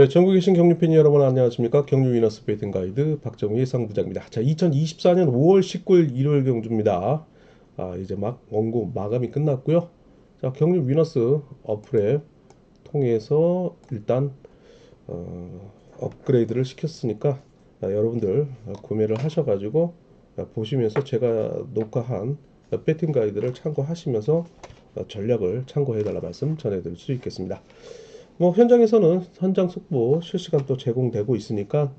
네, 전국에 계신 경유팬 여러분 안녕하십니까? 경유 위너스 베이팅 가이드 박정희 상부장입니다. 자, 2024년 5월 19일 일요일 경주입니다. 이제 막 원고 마감이 끝났고요. 자, 경유 위너스 어플에 통해서 일단 업그레이드를 시켰으니까 여러분들 구매를 하셔가지고 보시면서 제가 녹화한 배팅 가이드를 참고하시면서 전략을 참고해달라 말씀 전해드릴 수 있겠습니다. 뭐 현장에서는 현장 속보 실시간 또 제공되고 있으니까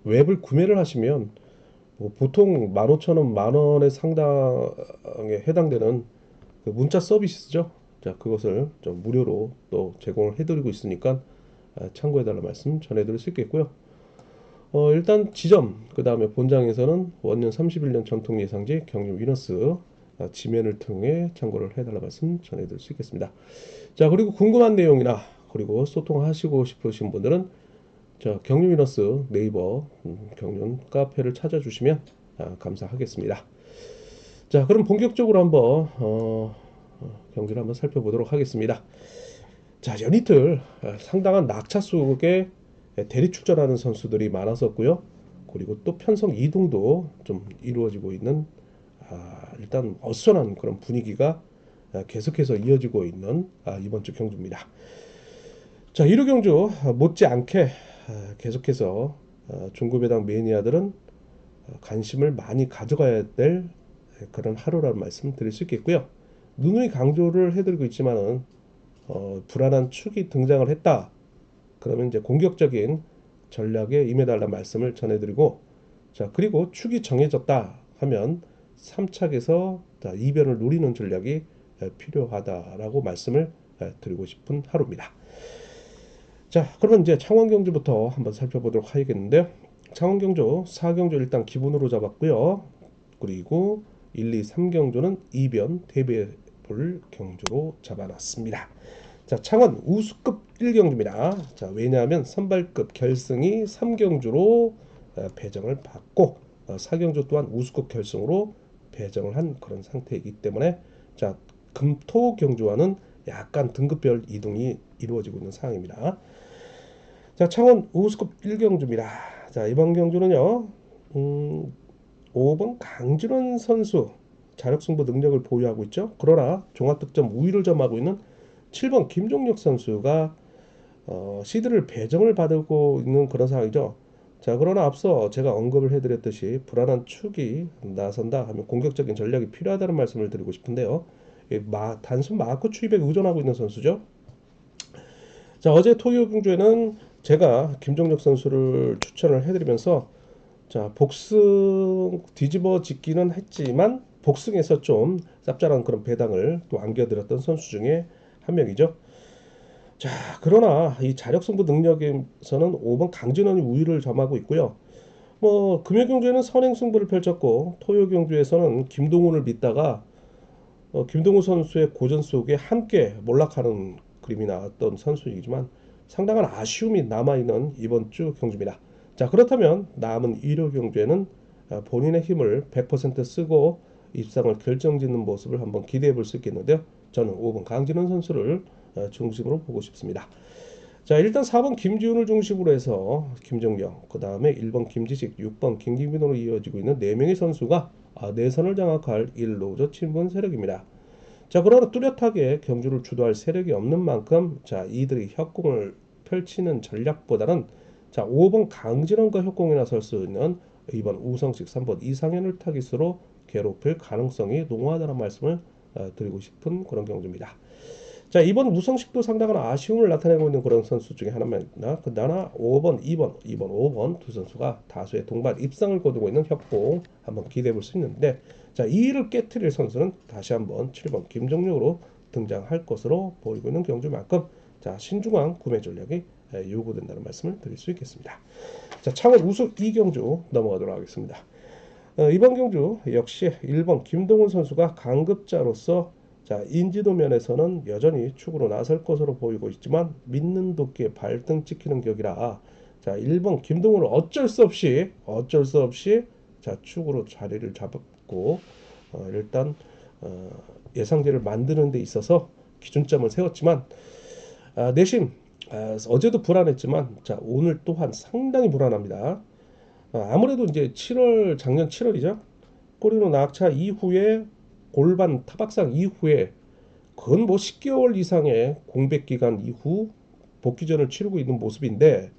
웹을 구매를 하시면 뭐 보통 15,000원, 만 원의 상당에 해당되는 그 문자 서비스죠. 자, 그것을 좀 무료로 또 제공을 해드리고 있으니까 참고해달라 말씀 전해드릴 수 있겠고요. 일단 지점, 그 다음에 본장에서는 원년 31년 전통 예상지 경유 위너스 지면을 통해 참고를 해달라 말씀 전해드릴 수 있겠습니다. 자, 그리고 궁금한 내용이나 그리고 소통하시고 싶으신 분들은 경유 위너스 네이버 경륜 카페를 찾아주시면 감사하겠습니다. 자, 그럼 본격적으로 한번 경기를 한번 살펴보도록 하겠습니다. 자, 연이틀 상당한 낙차 속에 대리 출전하는 선수들이 많았었고요. 그리고 또 편성 이동도 좀 이루어지고 있는 일단 어수선한 그런 분위기가 계속해서 이어지고 있는 이번 주 경주입니다. 자, 1호 경주 못지않게 계속해서 중고배당 매니아들은 관심을 많이 가져가야 될 그런 하루라는 말씀 드릴 수 있겠고요. 누누이 강조를 해드리고 있지만은 불안한 축이 등장을 했다. 그러면 이제 공격적인 전략에 임해달라는 말씀을 전해드리고, 자, 그리고 축이 정해졌다 하면 3착에서 이변을 노리는 전략이 필요하다라고 말씀을 드리고 싶은 하루입니다. 자, 그러면 이제 창원경주부터 한번 살펴보도록 하겠는데요. 창원경주 4경주 일단 기본으로 잡았고요. 그리고 1, 2, 3경주는 이변 대배볼 경주로 잡아놨습니다. 자, 창원 우수급 1경주입니다. 자, 왜냐하면 선발급 결승이 3경주로 배정을 받고 4경주 또한 우수급 결승으로 배정을 한 그런 상태이기 때문에 자, 금토 경주와는 약간 등급별 이동이 이루어지고 있는 상황입니다. 자, 창원 우수급 1경주입니다. 자, 이번 경주는요. 5번 강진원 선수 자력승부 능력을 보유하고 있죠. 그러나 종합득점 우위를 점하고 있는 7번 김종혁 선수가 시드를 배정을 받고 있는 그런 상황이죠. 자, 그러나 앞서 제가 언급을 해드렸듯이 불안한 축이 나선다 하면 공격적인 전략이 필요하다는 말씀을 드리고 싶은데요. 단순 마크 추입에 의존하고 있는 선수죠. 자, 어제 토요 경주에는 제가 김종혁 선수를 추천을 해드리면서 자, 복승 뒤집어지기는 했지만 복승에서 좀 짭짤한 그런 배당을 또 안겨드렸던 선수 중에 한 명이죠. 자, 그러나 이 자력 승부 능력에서는 5번 강진원이 우위를 점하고 있고요. 뭐 금요 경주에는 선행 승부를 펼쳤고 토요 경주에서는 김동훈을 믿다가 김동훈 선수의 고전 속에 함께 몰락하는 그림이 나왔던 선수이지만 상당한 아쉬움이 남아있는 이번 주 경주입니다. 자, 그렇다면 남은 1호 경주에는 본인의 힘을 100% 쓰고 입상을 결정짓는 모습을 한번 기대해 볼 수 있겠는데요. 저는 5번 강진원 선수를 중심으로 보고 싶습니다. 자, 일단 4번 김지훈을 중심으로 해서 김정영, 그 다음에 1번 김지식, 6번 김기민으로 이어지고 있는 4명의 선수가 내선을 장악할 1로저 친분 세력입니다. 자, 그러나 뚜렷하게 경주를 주도할 세력이 없는 만큼 자, 이들이 협공을 펼치는 전략보다는 자, 5번 강진원과 협공에 나설 수 있는 2번 우성식, 3번 이상현을 타깃으로 괴롭힐 가능성이 농후하다는 말씀을 드리고 싶은 그런 경주입니다. 자, 이번 우성식도 상당한 아쉬움을 나타내고 있는 그런 선수 중에 하나입니다. 그러나 5번, 2번, 5번 두 선수가 다수의 동반 입상을 거두고 있는 협공 한번 기대해 볼 수 있는데 자, 이 일을 깨트릴 선수는 다시 한번 7번 김정력으로 등장할 것으로 보이고 있는 경주만큼 자, 신중한 구매 전략이 요구된다는 말씀을 드릴 수 있겠습니다. 자, 창원 우승 2경주 넘어가도록 하겠습니다. 이번 경주 역시 1번 김동훈 선수가 강급자로서 자, 인지도 면에서는 여전히 축으로 나설 것으로 보이고 있지만 믿는 도끼에 발등 찍히는 격이라 자, 1번 김동훈을 어쩔 수 없이 자, 축으로 자리를 잡았고 일단 예상대를 만드는 데 있어서 기준점을 세웠지만 내심 어제도 불안했지만 자 오늘 또한 상당히 불안합니다. 아무래도 이제 7월 작년 7월이죠. 꼬리로 낙차 이후에 골반 타박상 이후에 건 뭐 10개월 이상의 공백 기간 이후 복귀전을 치르고 있는 모습인데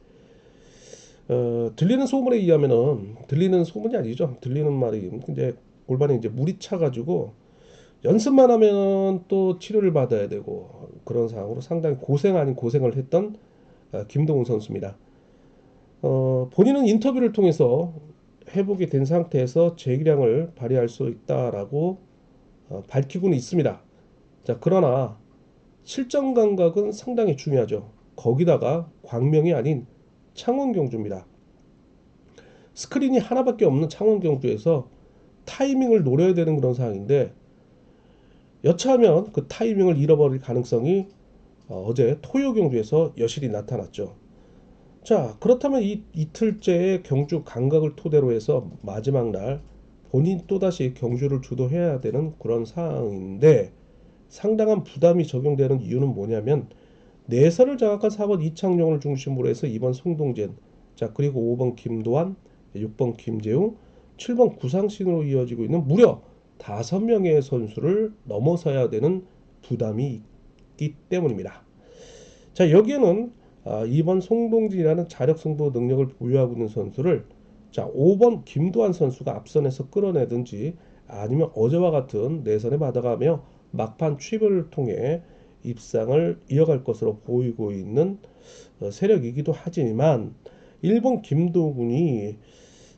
들리는 소문에 의하면은 들리는 소문이 아니죠. 들리는 말이 이제 골반에 이제 물이 차가지고 연습만 하면 또 치료를 받아야 되고 그런 상황으로 상당히 고생 아닌 고생을 했던 김동훈 선수입니다. 본인은 인터뷰를 통해서 회복이 된 상태에서 재기량을 발휘할 수 있다라고 밝히고는 있습니다. 자, 그러나 실전 감각은 상당히 중요하죠. 거기다가 광명이 아닌 창원 경주입니다. 스크린이 하나밖에 없는 창원 경주에서 타이밍을 노려야 되는 그런 상황인데 여차하면 그 타이밍을 잃어버릴 가능성이 어제 토요 경주에서 여실히 나타났죠. 자, 그렇다면 이 이틀째의 경주 감각을 토대로 해서 마지막 날 본인 또다시 경주를 주도해야 되는 그런 상황인데 상당한 부담이 적용되는 이유는 뭐냐면 내선을 장악한 4번 이창용을 중심으로 해서 2번 송동진, 자 그리고 5번 김도환, 6번 김재웅, 7번 구상신으로 이어지고 있는 무려 5명의 선수를 넘어서야 되는 부담이 있기 때문입니다. 자 여기에는 2번 송동진이라는 자력 승부 능력을 보유하고 있는 선수를 자 5번 김도환 선수가 앞선에서 끌어내든지 아니면 어제와 같은 내선에 받아가며 막판 취입을 통해 입상을 이어갈 것으로 보이고 있는 세력이기도 하지만 일본 김도훈이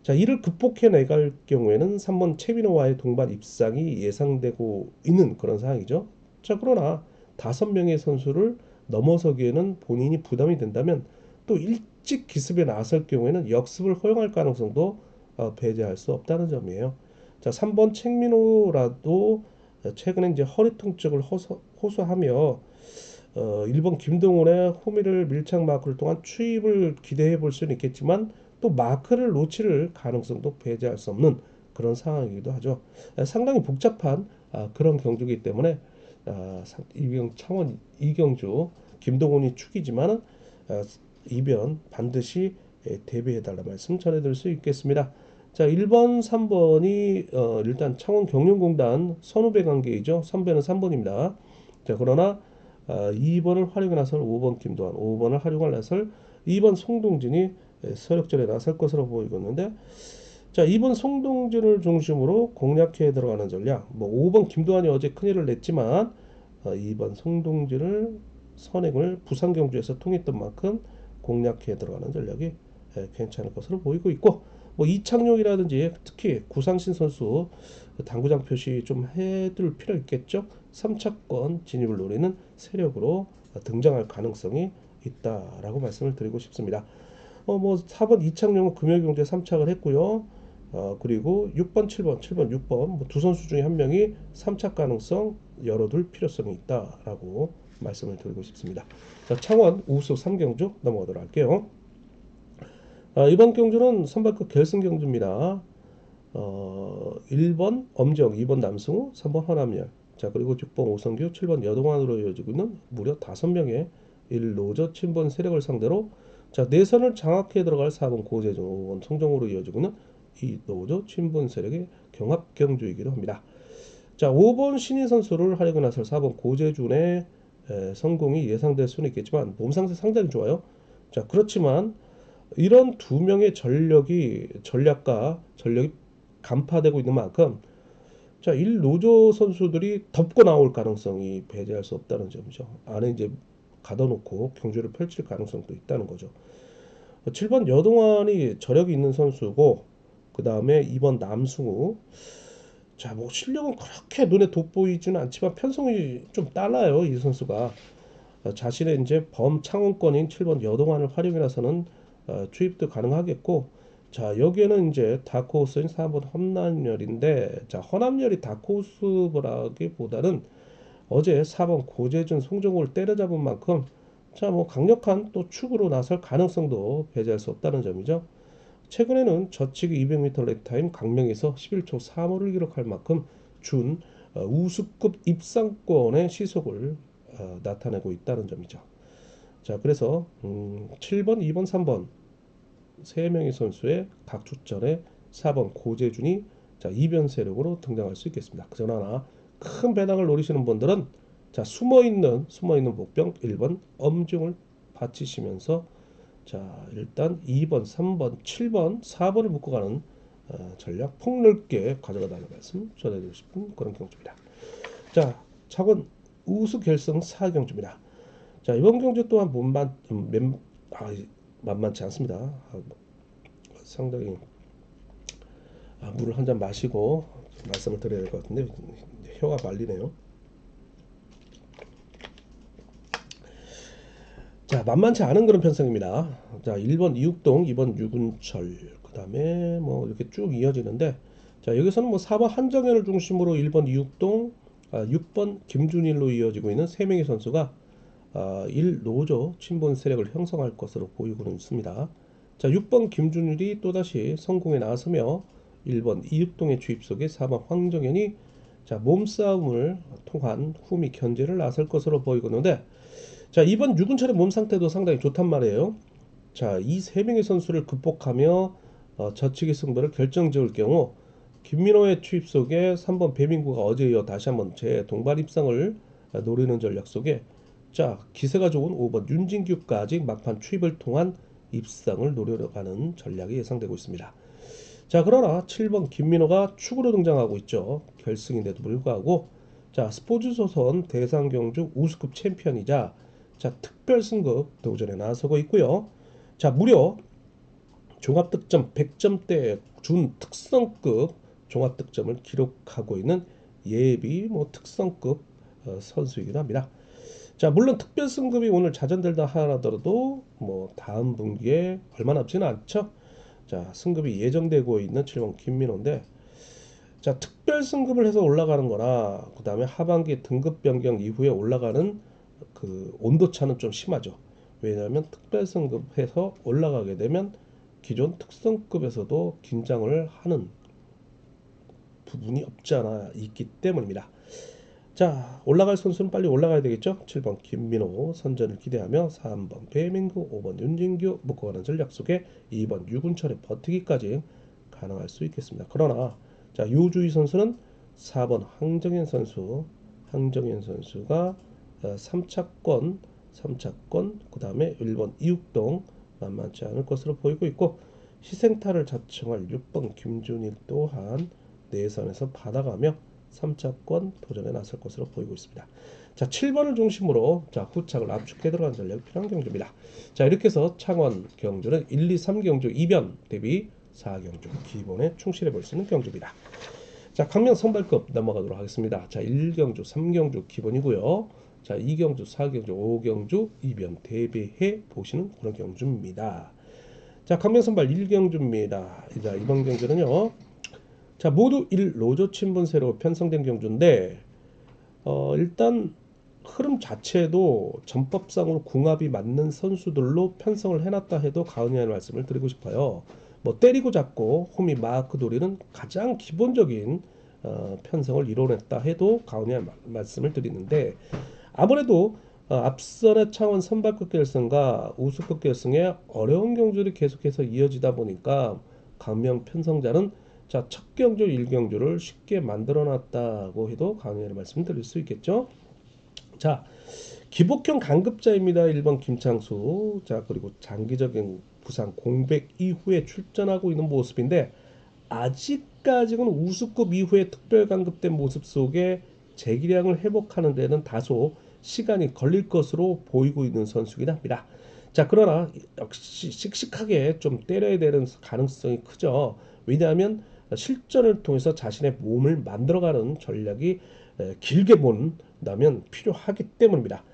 자 이를 극복해 내갈 경우에는 3번 최민호와의 동반 입상이 예상되고 있는 그런 상황이죠. 자 그러나 5명의 선수를 넘어서기에는 본인이 부담이 된다면 또 일찍 기습에 나설 경우에는 역습을 허용할 가능성도 배제할 수 없다는 점이에요. 자 3번 책민호라도 최근에 이제 허리 통증을 호소하며 일본 김동훈의 호미를 밀착 마크를 통한 추입을 기대해 볼 수는 있겠지만 또 마크를 놓칠 가능성도 배제할 수 없는 그런 상황이기도 하죠. 상당히 복잡한 그런 경주이기 때문에 이병 창원 이경주 김동훈이 축이지만 이변 반드시 대비해 달라 말씀 전해드릴 수 있겠습니다. 자 1번 3번이 일단 창원 경륜공단 선후배 관계이죠. 선배는 3번입니다. 자 그러나 2번을 활용해 나설 5번 김도환, 5번을 활용할 나설 2번 송동진이 서력전에 나설 것으로 보이고 있는데 자 2번 송동진을 중심으로 공략해 들어가는 전략 뭐 5번 김도환이 어제 큰일을 냈지만 2번 송동진을 선행을 부산 경주에서 통했던 만큼 공략해 들어가는 전략이 괜찮을 것으로 보이고 있고 뭐 이창용이라든지 특히 구상신 선수 당구장 표시 좀 해둘 필요 있겠죠. 3차권 진입을 노리는 세력으로 등장할 가능성이 있다라고 말씀을 드리고 싶습니다. 뭐 4번 이창용은 금요경주에 3착을 했고요. 그리고 6번, 7번, 7번, 6번 뭐 두 선수 중에 한 명이 3착 가능성 열어둘 필요성이 있다라고 말씀을 드리고 싶습니다. 자, 창원 우수 3경주 넘어가도록 할게요. 이번 경주는 선발급 결승 경주입니다. 1번 엄정, 2번 남승우, 3번 허남열, 자 그리고 6번 오성규, 7번 여동환으로 이어지고 있는 무려 5명의 1노저 친번 세력을 상대로 자 내선을 장악해 들어갈 4번 고재준, 5번 송정우로 이어지고 있는 이 노저 친분 세력의 경합 경주이기도 합니다. 자 5번 신인 선수를 활용해 나설 4번 고재준의 성공이 예상될 수는 있겠지만 몸 상태 상당히 좋아요. 자 그렇지만 이런 두 명의 전략이 간파되고 있는 만큼 자, 1노조 선수들이 덮고 나올 가능성이 배제할 수 없다는 점이죠. 안에 이제 가둬놓고 경주를 펼칠 가능성도 있다는 거죠. 7번 여동환이 저력이 있는 선수고 그 다음에 2번 남승우 자, 뭐 실력은 그렇게 눈에 돋보이지는 않지만 편성이 좀 달라요. 이 선수가 자신의 이제 범창원권인 7번 여동환을 활용해 나서는 투입도 가능하겠고 자 여기에는 이제 다크호스인 4번 허남열인데 자 허남열이 다크호스라기보다는 어제 4번 고재준 송정호를 때려잡은 만큼 자 뭐 강력한 또 축으로 나설 가능성도 배제할 수 없다는 점이죠. 최근에는 저치기 200m 랩타임 강명에서 11초 3호를 기록할 만큼 준 우수급 입상권의 시속을 나타내고 있다는 점이죠. 자, 그래서 7번, 2번, 3번 세 명의 선수의 각 출전에 4번 고재준이 자, 이변 세력으로 등장할 수 있겠습니다. 그러나 큰 배당을 노리시는 분들은 자, 숨어있는 복병 1번 엄중을 바치시면서 자, 일단 2번, 3번, 7번, 4번을 묶어가는 전략 폭넓게 가져가달라는 말씀 전해드리고 싶은 그런 경주입니다. 자, 차관 우수 결승 4경주입니다. 자, 이번 경주 또한 만만치 않습니다. 상당히 물을 한 잔 마시고 말씀을 드려야 될 것 같은데 혀가 말리네요. 자, 만만치 않은 그런 편성입니다. 자, 1번 이육동, 2번 유근철, 그 다음에 뭐 이렇게 쭉 이어지는데, 자, 여기서는 뭐 4번 한정현을 중심으로 1번 이육동, 6번 김준일로 이어지고 있는 3명의 선수가 1노조 친분 세력을 형성할 것으로 보이고는 있습니다. 자, 6번 김준일이 또다시 성공에 나서며 1번 이육동의 주입 속에 4번 황정현이 자, 몸싸움을 통한 후미 견제를 나설 것으로 보이고 있는데, 자, 이번 유근철의 몸 상태도 상당히 좋단 말이에요. 자, 이 세 명의 선수를 극복하며 저치기 승부를 결정지을 경우 김민호의 투입 속에 3번 배민구가 어제 이어 다시 한번 제 동반 입상을 노리는 전략 속에 자, 기세가 좋은 5번 윤진규까지 막판 투입을 통한 입상을 노려가는 전략이 예상되고 있습니다. 자, 그러나 7번 김민호가 축으로 등장하고 있죠. 결승인데도 불구하고 자, 스포츠조선 대상경주 우수급 챔피언이자 자, 특별 승급 도전에 나서고 있고요. 자, 무려 종합득점 100점대 준 특성급 종합득점을 기록하고 있는 예비 뭐 특성급 선수이기도 합니다. 자, 물론 특별 승급이 오늘 자전된다 하더라도 뭐 다음 분기에 얼마 남지는 않죠. 자, 승급이 예정되고 있는 7번 김민호인데 자, 특별 승급을 해서 올라가는 거나 그 다음에 하반기 등급 변경 이후에 올라가는 그 온도차는 좀 심하죠. 왜냐하면 특별 승급해서 올라가게 되면 기존 특성급에서도 긴장을 하는 부분이 없지 않아 있기 때문입니다. 자, 올라갈 선수는 빨리 올라가야 되겠죠. 7번 김민호 선전을 기대하며 3번 배민구, 5번 윤진규 묶어가는 전략 속에 2번 유근철의 버티기까지 가능할 수 있겠습니다. 그러나 자, 요주희 선수는 4번 황정현 선수가 3차권 그 다음에 1번 이육동 만만치 않을 것으로 보이고 있고 희생타를 자청할 6번 김준일 또한 내선에서 받아가며 3차권 도전에 나설 것으로 보이고 있습니다. 자, 7번을 중심으로 자, 후착을 압축해 들어간 전략이 필요한 경주입니다. 자, 이렇게 해서 창원 경주는 1, 2, 3경주 이변 대비 4경주 기본에 충실해 볼 수 있는 경주입니다. 자, 강명 선발급 넘어가도록 하겠습니다. 자, 1경주, 3경주 기본이고요. 자, 2경주, 4경주, 5경주 이변 대비해 보시는 그런 경주입니다. 자, 강명 선발 1경주입니다. 자, 이번 경주는요. 자, 모두 1노조 친분세로 편성된 경주인데 일단 흐름 자체도 전법상으로 궁합이 맞는 선수들로 편성을 해놨다 해도 과언이라는 말씀을 드리고 싶어요. 뭐 때리고 잡고 홈이 마크 돌리는 가장 기본적인 편성을 이뤄냈다 해도 과언이라는 말씀을 드리는데 아무래도 앞선의 창원 선발급 결승과 우수급 결승의 어려운 경주들이 계속해서 이어지다 보니까 강명 편성자는 자, 첫 경주 1경주를 쉽게 만들어놨다고 해도 강연의 말씀을 드릴 수 있겠죠. 자, 기복형 강급자입니다. 1번 김창수. 자, 그리고 장기적인 부상 공백 이후에 출전하고 있는 모습인데 아직까지는 우수급 이후에 특별 강급된 모습 속에 재기량을 회복하는 데는 다소 시간이 걸릴 것으로 보이고 있는 선수이긴 합니다. 자, 그러나 역시 씩씩하게 좀 때려야 되는 가능성이 크죠. 왜냐하면 실전을 통해서 자신의 몸을 만들어가는 전략이 길게 본다면 필요하기 때문입니다.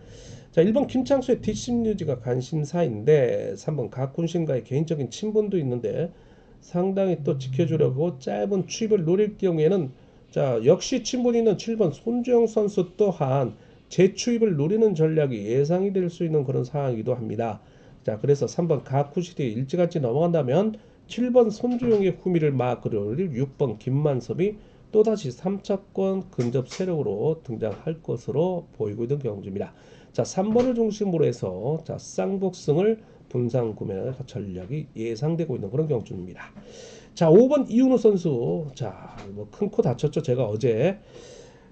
자, 1번 김창수의 뒷심 유지가 관심사인데 3번 가쿤신과의 개인적인 친분도 있는데 상당히 또 지켜주려고 짧은 추입을 노릴 경우에는 자, 역시 친분 있는 7번 손주영 선수 또한 재추입을 노리는 전략이 예상이 될 수 있는 그런 상황이기도 합니다. 자, 그래서 3번 가쿠시티 일찌감치 넘어간다면 7번 손주영의 후미를 막으려는 6번 김만섭이 또다시 3차권 근접 세력으로 등장할 것으로 보이고 있는 경주입니다. 자, 3번을 중심으로 해서 자, 쌍복승을 분산 구매 전략이 예상되고 있는 그런 경주입니다. 자, 5번 이윤호 선수. 자, 뭐 큰 코 다쳤죠. 제가 어제.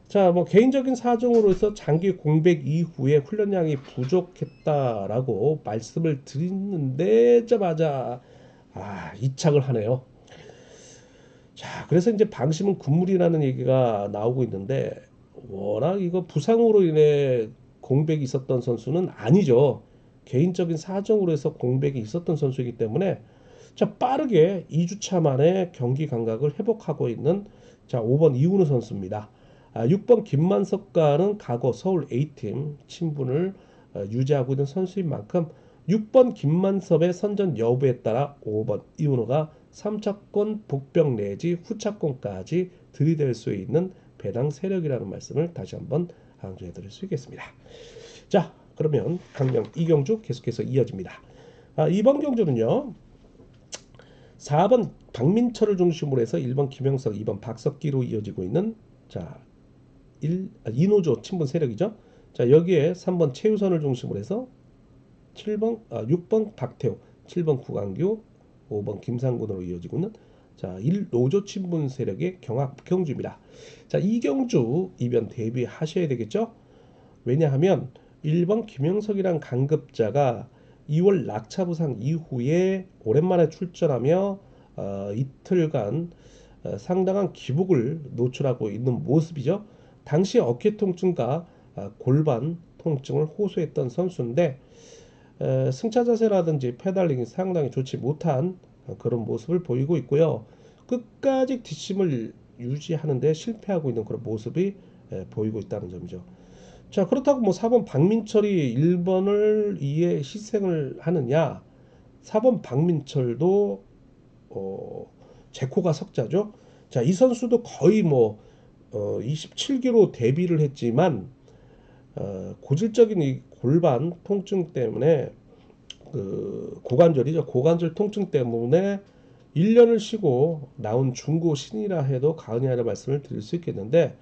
자, 뭐 개인적인 사정으로 해서 장기 공백 이후에 훈련량이 부족했다라고 말씀을 드리는데 이착을 하네요. 자, 그래서 이제 방심은 금물이라는 얘기가 나오고 있는데 워낙 이거 부상으로 인해 공백이 있었던 선수는 아니죠. 개인적인 사정으로 해서 공백이 있었던 선수이기 때문에 자, 빠르게 2주차 만에 경기 감각을 회복하고 있는 자, 5번 이훈우 선수입니다. 6번 김만석과는 과거 서울 A팀 친분을 유지하고 있는 선수인 만큼 6번 김만섭의 선전 여부에 따라 5번 이훈호가 3차권 복병 내지 후차권까지 들이댈 수 있는 배당 세력이라는 말씀을 다시 한번 강조해 드릴 수 있겠습니다. 자, 그러면 강명 이경주 계속해서 이어집니다. 이번 경주는요. 4번 박민철을 중심으로 해서 1번 김영석, 2번 박석기로 이어지고 있는 자, 2노조 친분 세력이죠. 자, 여기에 3번 최우선을 중심으로 해서 6번 박태호, 7번 구강규, 5번 김상군으로 이어지고 있는 자, 1노조 친분 세력의 경주입니다. 자, 이 경주 이변 대비하셔야 되겠죠? 왜냐하면 1번 김영석이란 강급자가 2월 낙차 부상 이후에 오랜만에 출전하며 이틀간 상당한 기복을 노출하고 있는 모습이죠. 당시 어깨 통증과 골반 통증을 호소했던 선수인데 승차 자세라든지 페달링이 상당히 좋지 못한 그런 모습을 보이고 있고요. 끝까지 뒷심을 유지하는데 실패하고 있는 그런 모습이 보이고 있다는 점이죠. 자, 그렇다고 뭐 4번 박민철이 1번을 이에 희생을 하느냐? 4번 박민철도 제코가 석자죠. 자, 이 선수도 거의 뭐 27기로 데뷔를 했지만 고질적인 이 골반 통증 때문에 그 고관절이죠. 고관절 통증 때문에 1년을 쉬고 나온 중고 신이라 해도 과언이 아니라 말씀을 드릴 수 있겠는데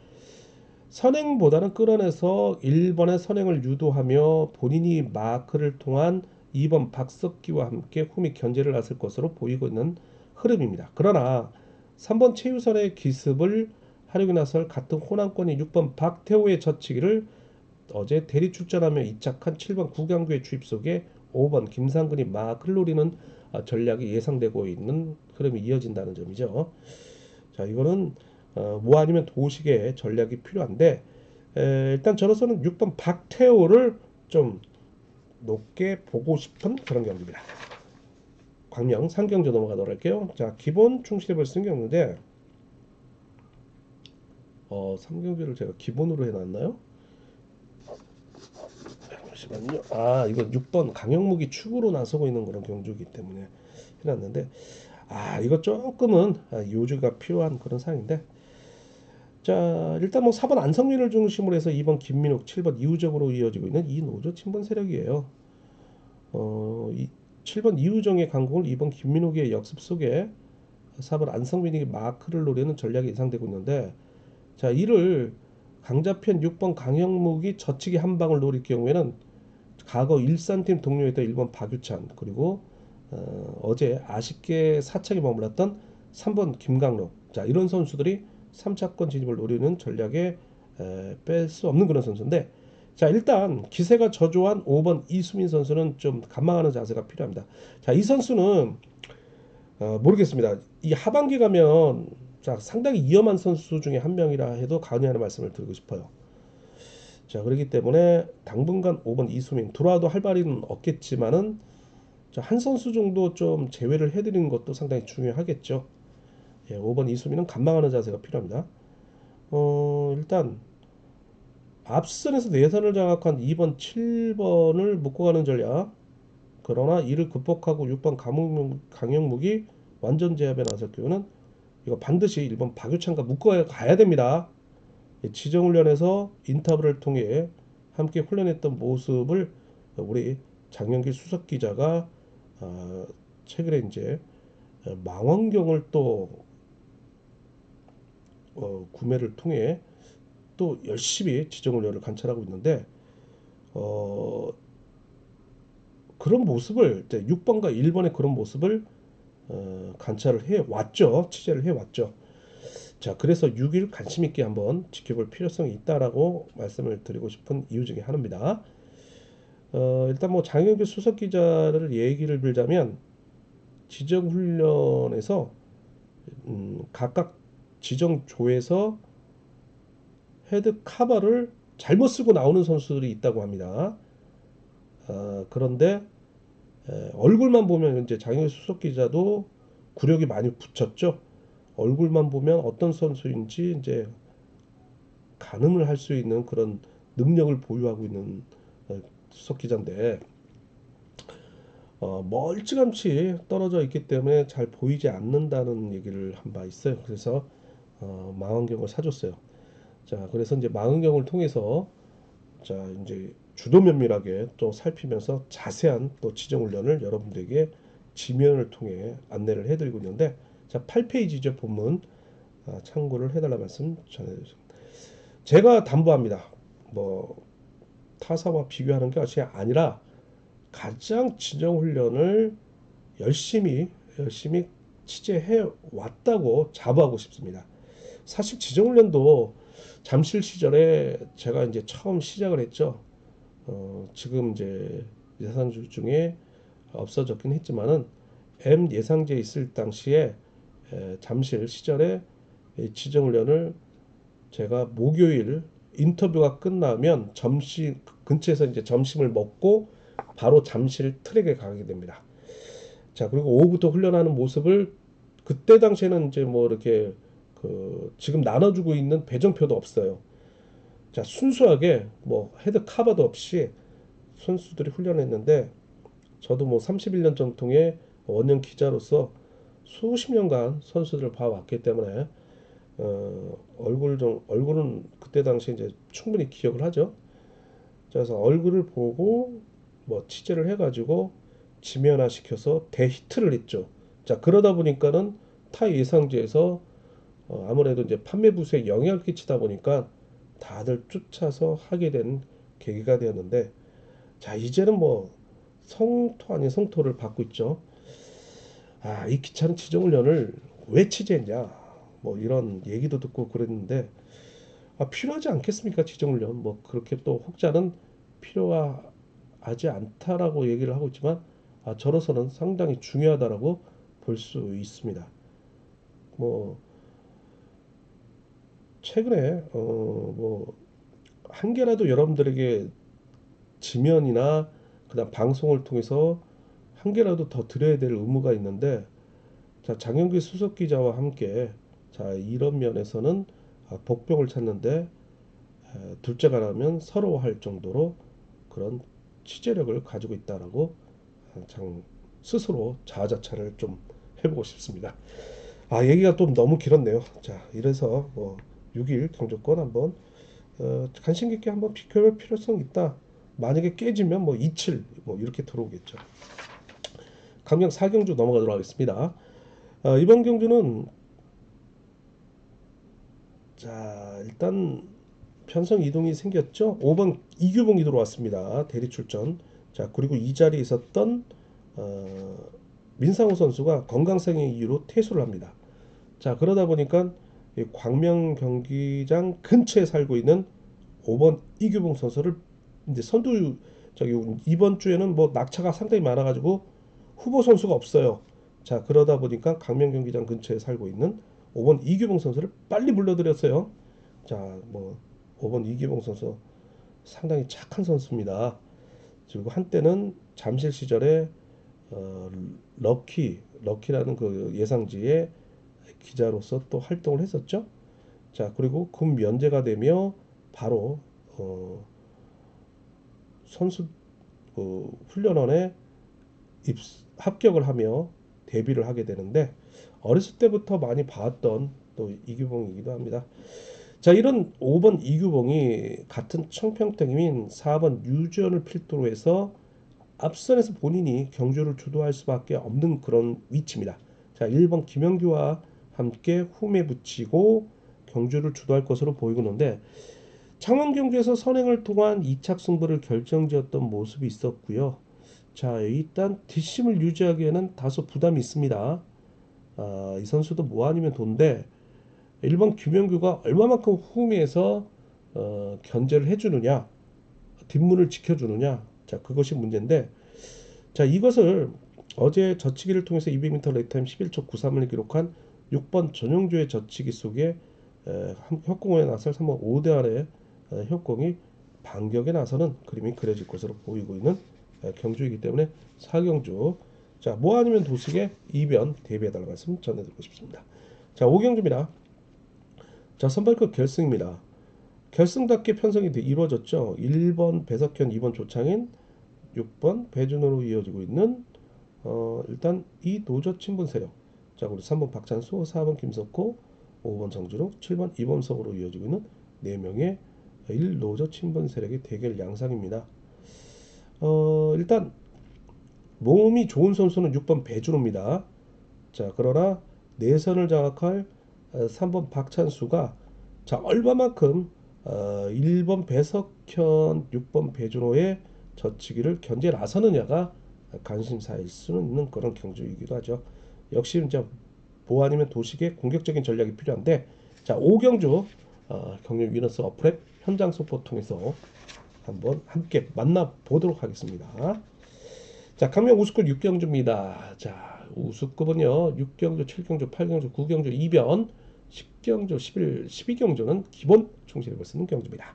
선행보다는 끌어내서 1번의 선행을 유도하며 본인이 마크를 통한 2번 박석기와 함께 후미 견제를 나설 것으로 보이고 있는 흐름입니다. 그러나 3번 최유선의 기습을 하려고 나설 같은 호남권이 6번 박태호의 젖히기를 어제 대리 출전하며 이착한 7번 구강규의 주입 속에 5번 김상근이 마크를 노리는 전략이 예상되고 있는 흐름이 이어진다는 점이죠. 자, 이거는 뭐 아니면 도식의 전략이 필요한데 일단 저로서는 6번 박태호를 좀 높게 보고 싶은 그런 경기입니다. 광명 상경주 넘어가도록 할게요. 자, 기본 충실해볼 승경주인데 상경주를 제가 기본으로 해놨나요? 잠시만요. 이거 6번 강영묵이 축으로 나서고 있는 그런 경주이기 때문에 해놨는데 이거 조금은 요주가 필요한 그런 상인데 자, 일단 뭐 4번 안성민을 중심으로 해서 2번 김민욱, 7번 이우정으로 이어지고 있는 이 노조 친분 세력이에요. 7번 이우정의 강공을 2번 김민욱의 역습 속에 4번 안성민이 마크를 노리는 전략이 예상되고 있는데 자, 이를 강자편 6번 강형묵이 젖히기 한 방을 노릴 경우에는 과거 일산팀 동료였던 1번 박유찬 그리고 어제 아쉽게 사착에 머물렀던 3번 김강록 자, 이런 선수들이 3차권 진입을 노리는 전략에 뺄 수 없는 그런 선수인데 자, 일단 기세가 저조한 5번 이수민 선수는 좀 관망하는 자세가 필요합니다. 자, 이 선수는 모르겠습니다. 이 하반기 가면 자, 상당히 위험한 선수 중에 한 명이라 해도 과언이 아닌 말씀을 드리고 싶어요. 자, 그렇기 때문에 당분간 5번 이수민 들어와도 할 말은 없겠지만은 자, 한 선수 정도 좀 제외를 해드리는 것도 상당히 중요하겠죠. 5번 이수민은 관망하는 자세가 필요합니다. 일단 앞선에서 내선을 장악한 2번 7번을 묶고 가는 전략 그러나 이를 극복하고 6번 강영묵이 완전 제압에 나설 경우는 이거 반드시 1번 박유찬과 묶어 가야 됩니다. 지정훈련에서 인터뷰를 통해 함께 훈련했던 모습을 우리 장영길 수석 기자가 최근에 이제 망원경을 또 구매를 통해 또 열심히 지정훈련을 관찰하고 있는데 어, 그런 모습을 6번과 1번의 그런 모습을 관찰을 해 왔죠. 취재를 해 왔죠. 자, 그래서 6일 관심 있게 한번 지켜볼 필요성이 있다라고 말씀을 드리고 싶은 이유 중에 하나입니다. 일단 뭐 장영규 수석 기자를 얘기를 들자면 지정 훈련에서 각각 지정 조에서 헤드 카바를 잘못 쓰고 나오는 선수들이 있다고 합니다. 그런데 얼굴만 보면 이제 장영규 수석 기자도 굴욕이 많이 붙였죠. 얼굴만 보면 어떤 선수인지 이제 가늠을 할 수 있는 그런 능력을 보유하고 있는 수석 기자인데 멀찌감치 떨어져 있기 때문에 잘 보이지 않는다는 얘기를 한 바 있어요. 그래서 망원경을 사줬어요. 자, 그래서 이제 망원경을 통해서 자 이제 주도 면밀하게 또 살피면서 자세한 또 지정 훈련을 여러분들에게 지면을 통해 안내를 해드리고 있는데 자 8페이지죠 본문 참고를 해달라 말씀 전해드립니다. 제가 담보합니다. 뭐 타사와 비교하는 것이 아니라 가장 지정 훈련을 열심히 취재해 왔다고 자부하고 싶습니다. 사실 지정 훈련도 잠실 시절에 제가 이제 처음 시작을 했죠. 지금 이제 예상주 중에 없어졌긴 했지만은 M 예상제 있을 당시에 잠실 시절에 지정 훈련을 제가 목요일 인터뷰가 끝나면 점심 근처에서 이제 점심을 먹고 바로 잠실 트랙에 가게 됩니다. 자, 그리고 오후부터 훈련하는 모습을 그때 당시에는 이제 뭐 이렇게 그 지금 나눠주고 있는 배정표도 없어요. 자, 순수하게 뭐 헤드 카바도 없이 선수들이 훈련했는데 저도 뭐 31년 전통의 원년 기자로서 수십 년간 선수들을 봐왔기 때문에 얼굴은 그때 당시 이제 충분히 기억을 하죠. 그래서 얼굴을 보고 뭐 취재를 해가지고 지면화 시켜서 대히트를 했죠. 자, 그러다 보니까는 타 예상지에서 아무래도 이제 판매 부수에 영향을 끼치다 보니까 다들 쫓아서 하게 된 계기가 되었는데 자, 이제는 뭐 성토 아닌 성토를 받고 있죠. 아, 이 귀찮은 지정훈련을 왜 취재했냐 뭐 이런 얘기도 듣고 그랬는데 필요하지 않겠습니까? 지정훈련 뭐 그렇게 또 혹자는 필요하지 않다라고 얘기를 하고 있지만 저로서는 상당히 중요하다라고 볼 수 있습니다. 뭐 최근에 뭐 한 개라도 여러분들에게 지면이나 그다음 방송을 통해서 한 개라도 더 드려야 될 의무가 있는데 자 장영규 수석 기자와 함께 자 이런 면에서는 복병을 찾는데 둘째가라면 서러워할 정도로 그런 취재력을 가지고 있다라고 장 스스로 자아자찬을 좀 해보고 싶습니다. 얘기가 좀 너무 길었네요. 자, 이래서 뭐 6일 경조권 한번 관심 깊게 한번 비교할 필요성 있다. 만약에 깨지면 뭐 27, 뭐 이렇게 들어오겠죠. 강경 4경주 넘어가도록 하겠습니다. 이번 경주는 자 일단 편성 이동이 생겼죠. 5번 이규봉이 들어왔습니다. 대리 출전. 자 그리고 이 자리에 있었던 어, 민상호 선수가 건강상의 이유로 퇴소를 합니다. 자 그러다 보니까 광명 경기장 근처에 살고 있는 5번 이규봉 선수를 이제 선두 저기 이번 주에는 뭐 낙차가 상당히 많아가지고 후보 선수가 없어요. 자 그러다 보니까 광명 경기장 근처에 살고 있는 5번 이규봉 선수를 빨리 불러들였어요. 자뭐 5번 이규봉 선수 상당히 착한 선수입니다. 그리고 한때는 잠실 시절에 어, 럭키라는 그 예상지에 기자로서 또 활동을 했었죠. 자, 그리고 금 면제가 되며 바로 선수 훈련원에 합격을 하며 데뷔를 하게 되는데 어렸을 때부터 많이 봤던 또 이규봉이기도 합니다. 자, 이런 5번 이규봉이 같은 청평팀인 4번 유지현을 필두로 해서 앞선에서 본인이 경주를 주도할 수밖에 없는 그런 위치입니다. 자, 1번 김영규와 함께 홈에 붙이고 경주를 주도할 것으로 보이고 있는데 창원 경주에서 선행을 통한 2착 승부를 결정지었던 모습이 있었고요. 자, 일단 뒷심을 유지하기에는 다소 부담이 있습니다. 이 선수도 뭐 아니면 돈데 1번 김영규가 얼마만큼 후미에서 견제를 해주느냐, 뒷문을 지켜주느냐, 자 그것이 문제인데, 자 이것을 어제 젖히기를 통해서 200m 레이타임 11초 93을 기록한 6번 전용조의 젖히기 속에 협공에 나설 3번 오대알의 협공이 반격에 나서는 그림이 그려질 것으로 보이고 있는 경주이기 때문에 4경주, 자 뭐 아니면 도식에 이변 대비해달라는 말씀 전해드리고 싶습니다. 자 5경주입니다. 자 선발급 결승입니다. 결승답게 편성이 이루어졌죠. 1번 배석현, 2번 조창인, 6번 배준호로 이어지고 있는 일단 이 노조 친분 세력. 자 그리고 3번 박찬수, 4번 김석호, 5번 정준욱, 7번 이범석으로 이어지고 있는 4명의 1노조 친분 세력의 대결 양상입니다. 일단 몸이 좋은 선수는 6번 배준호입니다. 자 그러나 내선을 장악할 3번 박찬수가 자 얼마만큼 1번 배석현, 6번 배준호의 젖히기를 견제 나서느냐가 관심사일 수는 있는 그런 경주이기도 하죠. 역시 이제 뭐 아니면 도식의 공격적인 전략이 필요한데, 자 5경주 경륜 위너스 어프랩 현장 소포 통해서 한번 함께 만나보도록 하겠습니다. 자 강명 우수급 6경주입니다. 자 우수급은요 6경주, 7경주, 8경주, 9경주, 2변, 10경주, 11, 12경주는 기본 총실력을 쓰는 경주입니다.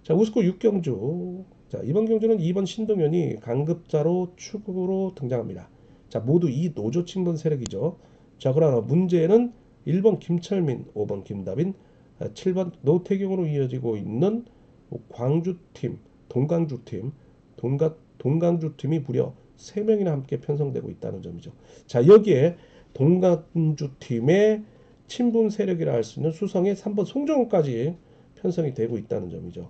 자 우수급 6경주, 자 이번 경주는 2번 신동현이 강급자로 축으로 등장합니다. 자 모두 이 노조 친분 세력이죠. 자 그러나 문제는 1번 김철민, 5번 김다빈, 7번 노태경으로 이어지고 있는 광주팀, 동강주팀, 동강주팀이 무려 3명이나 함께 편성되고 있다는 점이죠. 자 여기에 동강주팀의 친분 세력이라 할 수 있는 수성의 3번 송정훈까지 편성이 되고 있다는 점이죠.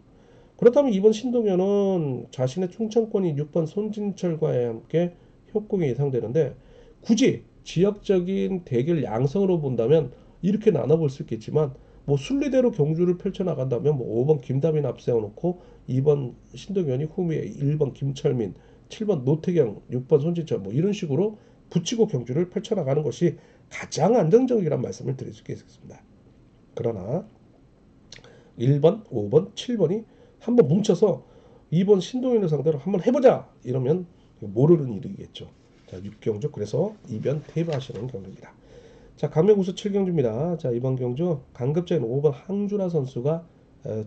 그렇다면 이번 신동현은 자신의 충청권인 6번 손진철과의 함께 협공이 예상되는데, 굳이 지역적인 대결 양성으로 본다면 이렇게 나눠볼 수 있겠지만, 뭐 순리대로 경주를 펼쳐나간다면 뭐 5번 김다빈 앞세워놓고 2번 신동현이 후미에 1번 김철민, 7번 노태경, 6번 손진철 뭐 이런 식으로 붙이고 경주를 펼쳐나가는 것이 가장 안정적이라는 말씀을 드릴 수 있겠습니다. 그러나 1번, 5번, 7번이 한번 뭉쳐서 2번 신동현을 상대로 한번 해보자 이러면 모르는 일이겠죠. 자 6경주, 그래서 이변 대비하시는 경주입니다. 자 강명우수 7경주입니다. 자 이번 경주 강급자인 5번 항준하 선수가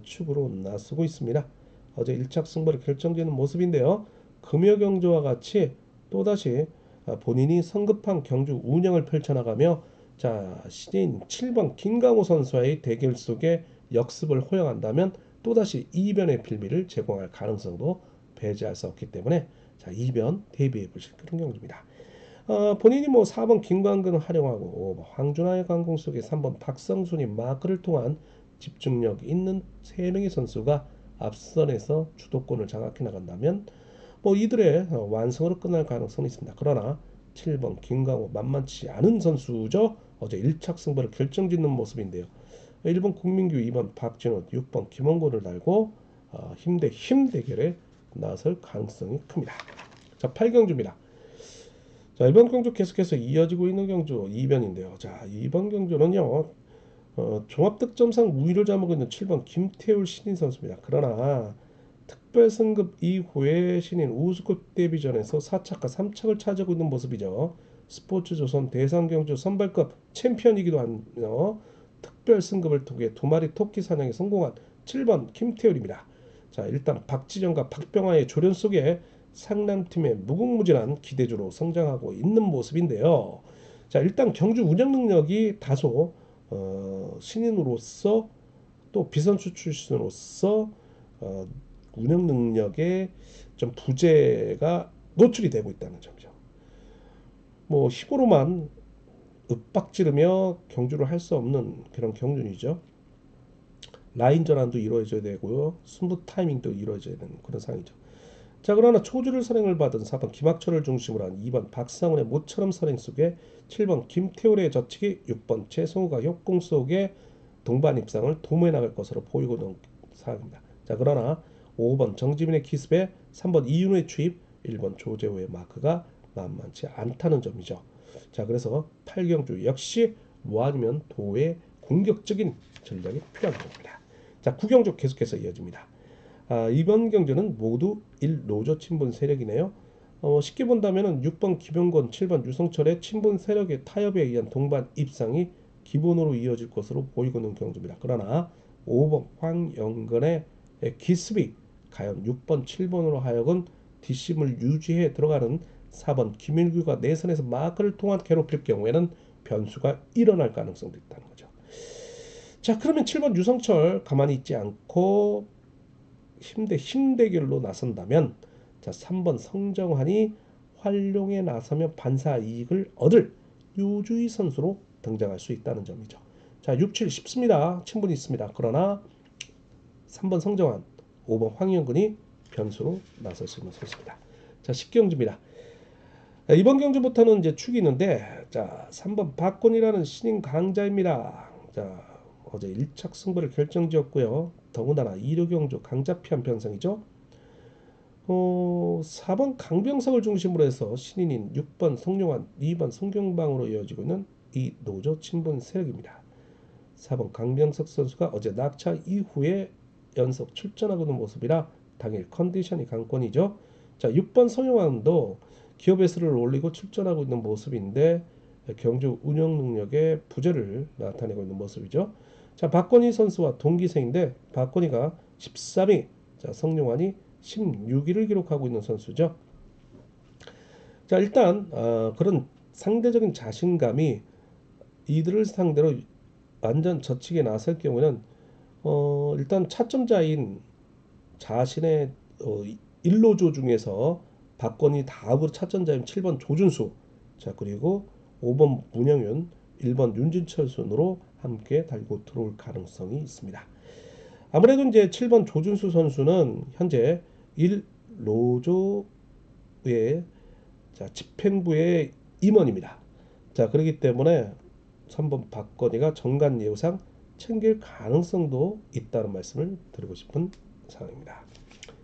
축으로 나서고 있습니다. 어제 1착 승부를 결정지는 모습인데요. 금요경주와 같이 또다시 본인이 성급한 경주 운영을 펼쳐나가며 자 신인 7번 김강호 선수와의 대결 속에 역습을 허용한다면 또다시 이변의 필미를 제공할 가능성도 배제할 수 없기 때문에 자 이변 대비해 보실 그런 경주입니다. 본인이 뭐 4번 김광근을 활용하고 황준하의 강공 속에 3번 박성순이 마크를 통한 집중력 있는 3명의 선수가 앞선에서 주도권을 장악해 나간다면 뭐 이들의 완성으로 끝날 가능성이 있습니다. 그러나 7번 김강호 만만치 않은 선수죠. 어제 1착 승부를 결정짓는 모습인데요. 1번 국민규, 2번 박진호, 6번 김원곤을 달고 힘 대 힘 대결에 나설 가능성이 큽니다. 자 8경주입니다. 자 이번 경주 계속해서 이어지고 있는 경주 2변인데요. 자 이번 경주는요 종합득점상 우위를 잡고 있는 7번 김태울 신인 선수입니다. 그러나 특별 승급 이후에 신인 우수급 데뷔전에서 4착과 3착을 차지하고 있는 모습이죠. 스포츠조선 대상경주 선발급 챔피언이기도 한 특별 승급을 통해 2마리 토끼 사냥에 성공한 7번 김태울입니다. 자 일단 박지정과 박병하의 조련 속에 상남팀의 무궁무진한 기대주로 성장하고 있는 모습인데요. 자 일단 경주 운영 능력이 다소 신인으로서 또 비선수 출신으로서 운영 능력에 좀 부재가 노출이 되고 있다는 점이죠. 뭐 힘으로만 윽박지르며 경주를 할 수 없는 그런 경륜이죠. 라인 전환도 이루어져야 되고요. 승부 타이밍도 이루어져야 되는 그런 상황이죠. 자 그러나 초주를 선행을 받은 4번 김학철을 중심으로 한 2번 박상훈의 모처럼 선행 속에 7번 김태울의 젖히기, 6번 최성우가 협공 속에 동반 입상을 도모해 나갈 것으로 보이고 있는 상황입니다. 자, 그러나 5번 정지민의 기습에 3번 이윤호의 추입, 1번 조재호의 마크가 만만치 않다는 점이죠. 자, 그래서 8경주 역시 뭐 아니면 도의 공격적인 전략이 필요한 겁니다. 자, 9경주 계속해서 이어집니다. 이번 경주는 모두 1노조 친분 세력이네요. 쉽게 본다면 6번 김용건, 7번 유성철의 친분 세력의 타협에 의한 동반 입상이 기본으로 이어질 것으로 보이고 있는 경주입니다. 그러나 5번 황영건의 기습이 과연 6번, 7번으로 하여금 뒷심을 유지해 들어가는 4번 김일규가 내선에서 마크를 통한 괴롭힐 경우에는 변수가 일어날 가능성도 있다는 거죠. 자, 그러면 7번 유성철 가만히 있지 않고 힘대결로 나선다면, 자, 3번 성정환이 활용에 나서며 반사 이익을 얻을 유주희 선수로 등장할 수 있다는 점이죠. 자, 6, 7 쉽습니다. 친분이 있습니다. 그러나 3번 성정환, 5번 황영근이 변수로 나설 수 있는 선수입니다. 자, 10경주입니다. 이번 경주부터는 이제 축이 있는데, 자, 3번 박곤이라는 신인 강자입니다. 자, 어제 1착 승부를 결정지었고요. 더군다나 2류 경주 강자피한 편성이죠. 4번 강병석을 중심으로 해서 신인인 6번 성룡환, 2번 성경방으로 이어지고 있는 이 노조 친분 세력입니다. 4번 강병석 선수가 어제 낙차 이후에 연속 출전하고 있는 모습이라 당일 컨디션이 강권이죠. 자, 6번 성룡환도 기업 S를 올리고 출전하고 있는 모습인데 경주 운영 능력의 부재를 나타내고 있는 모습이죠. 자, 박건희 선수와 동기생인데 박건희가 13위, 자, 성룡환이 16위를 기록하고 있는 선수죠. 자, 일단 그런 상대적인 자신감이 이들을 상대로 완전 젖히게 나설 경우에는 일단 차점자인 자신의 일로조 중에서 박건희 다음으로 차점자인 7번 조준수, 자, 그리고 5번 문영윤, 1번 윤진철 순으로 함께 달고 들어올 가능성이 있습니다. 아무래도 이제 7번 조준수 선수는 현재 1노조의 집행부의 임원입니다. 자, 그렇기 때문에 3번 박건희가 정관 예우상 챙길 가능성도 있다는 말씀을 드리고 싶은 상황입니다.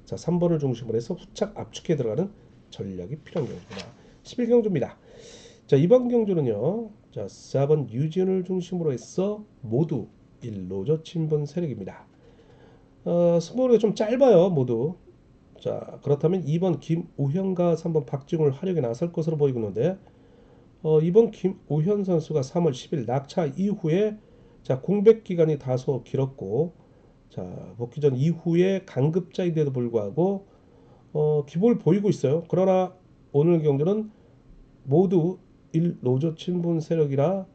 자, 3번을 중심으로 해서 후착 압축해 들어가는 전략이 필요한 경주입니다. 11경주입니다. 자, 이번 경주는요, 자, 4번 유지훈을 중심으로 해서 모두 1노조 친분 세력입니다. 승부가 좀 짧아요, 모두. 자, 그렇다면 2번 김우현과 3번 박지웅을 활용에 나설 것으로 보이고 있는데, 이번 김우현 선수가 3월 10일 낙차 이후에, 자, 공백 기간이 다소 길었고, 자, 복귀전 이후에 강급자인데도 불구하고 기복을 보이고 있어요. 그러나 오늘 경주는 모두 1노조 친분 세력이라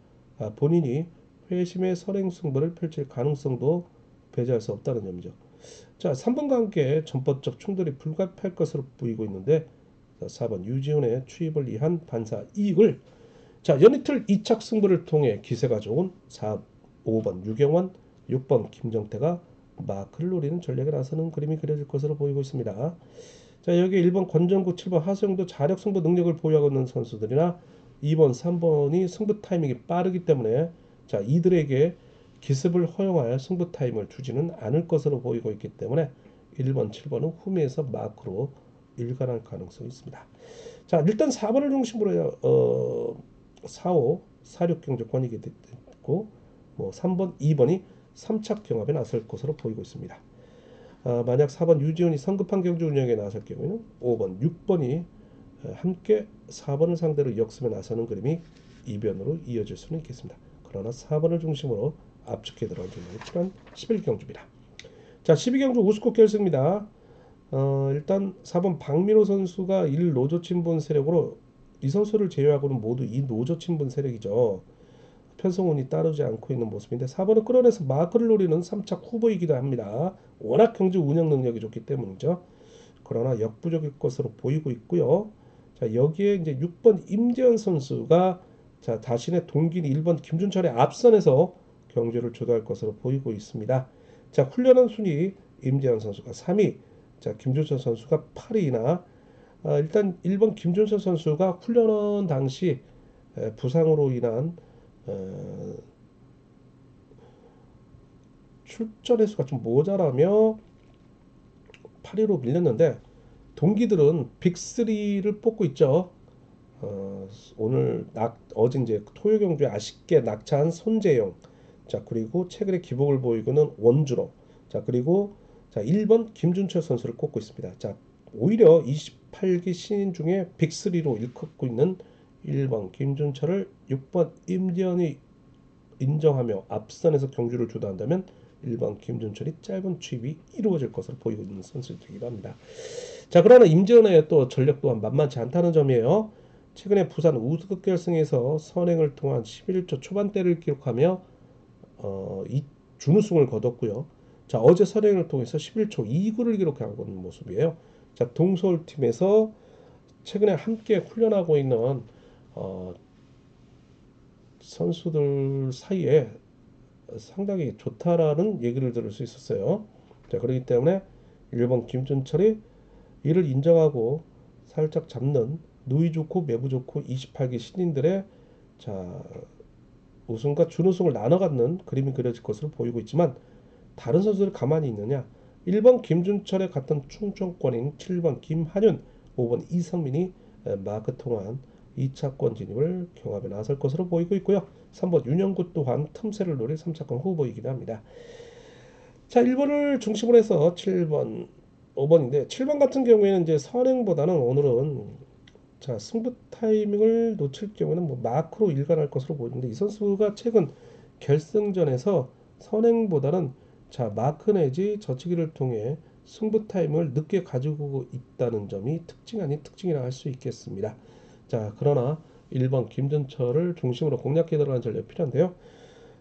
본인이 회심의 선행 승부를 펼칠 가능성도 배제할 수 없다는 점이죠. 자, 3번과 함께 전법적 충돌이 불가피할 것으로 보이고 있는데, 자, 4번 유지훈의 추입을 위한 반사 이익을, 자, 연이틀 2착 승부를 통해 기세가 좋은 5번 유경원, 6번 김정태가 마크를 노리는 전략에 나서는 그림이 그려질 것으로 보이고 있습니다. 자, 여기 1번 권정구, 7번 하수영도 자력 승부 능력을 보유하고 있는 선수들이나 2번, 3번이 승부 타이밍이 빠르기 때문에, 자, 이들에게 기습을 허용하여 승부 타임을 주지는 않을 것으로 보이고 있기 때문에 1번, 7번은 후미에서 마크로 일관할 가능성이 있습니다. 자, 일단 4번을 중심으로 4, 5, 4, 6 경주권이 됐고, 뭐 3번, 2번이 3착 경합에 나설 것으로 보이고 있습니다. 만약 4번 유지훈이 성급한 경주 운영에 나설 경우에는 5번, 6번이 함께 4번을 상대로 역습에 나서는 그림이 이변으로 이어질 수는 있겠습니다. 그러나 4번을 중심으로 압축해 들어간 전략이 필요한 11경주입니다. 자, 12경주 우스컵 결승입니다. 일단 4번 박민호 선수가 1노조 친분 세력으로, 이 선수를 제외하고는 모두 이 노조 친분 세력이죠. 편성운이 따르지 않고 있는 모습인데 4번은 끌어내서 마크를 노리는 3착 후보이기도 합니다. 워낙 경주 운영 능력이 좋기 때문이죠. 그러나 역부족일 것으로 보이고 있고요. 자, 여기에 이제 6번 임재현 선수가, 자, 자신의 동기인 1번 김준철의 앞선에서 경주를 주도할 것으로 보이고 있습니다. 자, 훈련한 순위 임재현 선수가 3위, 자, 김준철 선수가 8위나, 일단 1번 김준철 선수가 훈련한 당시 부상으로 인한 출전 횟수가 좀 모자라며 8위로 밀렸는데 동기들은 빅3를 뽑고 있죠. 오늘 어제 이제 토요 경주에 아쉽게 낙차한 손재영. 자, 그리고 최근에 기복을 보이고는 원주로. 자, 그리고 자, 1번 김준철 선수를 꼽고 있습니다. 자, 오히려 28기 신인 중에 빅3로 일컫고 있는 1번 김준철을 6번 임지연이 인정하며 앞선에서 경주를 주도한다면 1번 김준철이 짧은 추입이 이루어질 것으로 보이고 있는 선수들이기도 합니다. 자, 그러나 임지연의 또 전력 또한 만만치 않다는 점이에요. 최근에 부산 우승 결승에서 선행을 통한 11초 초반대를 기록하며 이 준우승을 거뒀고요. 자, 어제 선행을 통해서 11초 29를 기록하고 있는 모습이에요. 자, 동서울팀에서 최근에 함께 훈련하고 있는 어, 선수들 사이에 상당히 좋다라는 얘기를 들을 수 있었어요. 자, 그렇기 때문에 1번 김준철이 이를 인정하고 살짝 잡는 누이 좋고 매부 좋고 28기 신인들의 자, 우승과 준우승을 나눠 갖는 그림이 그려질 것으로 보이고 있지만 다른 선수들 가만히 있느냐? 1번 김준철의 같은 충청권인 7번 김한윤, 5번 이성민이 마크 통한 2차권 진입을 경합에 나설 것으로 보이고 있고요. 3번 윤영구 또한 틈새를 노릴 3차권 후보이긴 합니다. 자, 1번을 중심으로 해서 7번, 5번인데 7번 같은 경우에는 이제 선행보다는 오늘은 자, 승부 타이밍을 놓칠 경우에는 뭐 마크로 일관할 것으로 보이는데 이 선수가 최근 결승전에서 선행보다는 자, 마크 내지 젖히기를 통해 승부 타이밍을 늦게 가지고 있다는 점이 특징 아닌 특징이라 할 수 있겠습니다. 자, 그러나 1번 김준철을 중심으로 공략해 들어가는 전략이 필요한데요.